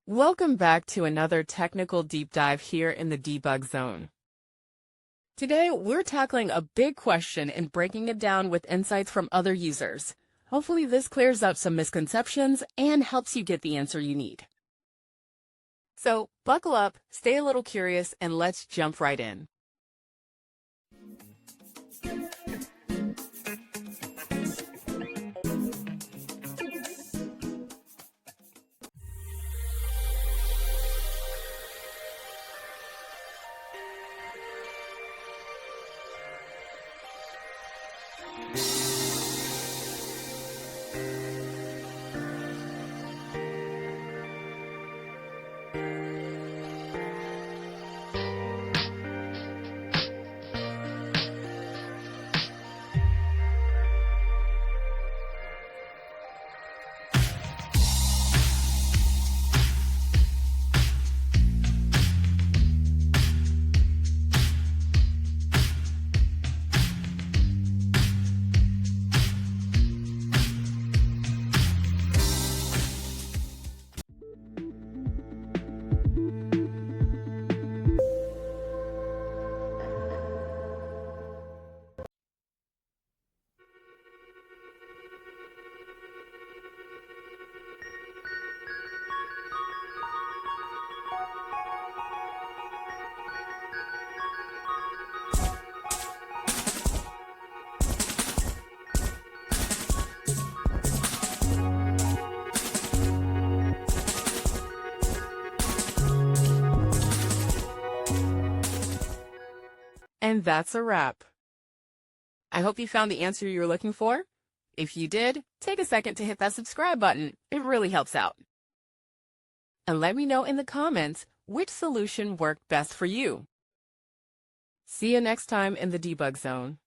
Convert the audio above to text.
Welcome back to another technical deep dive here in the debug zone. Today, we're tackling a big question and breaking it down with insights from other users. Hopefully this clears up some misconceptions and helps you get the answer you need. So buckle up, stay a little curious, and let's jump right in. And that's a wrap. I hope you found the answer you were looking for. If you did, take a second to hit that subscribe button. It really helps out. And let me know in the comments which solution worked best for you. See you next time in the debug zone.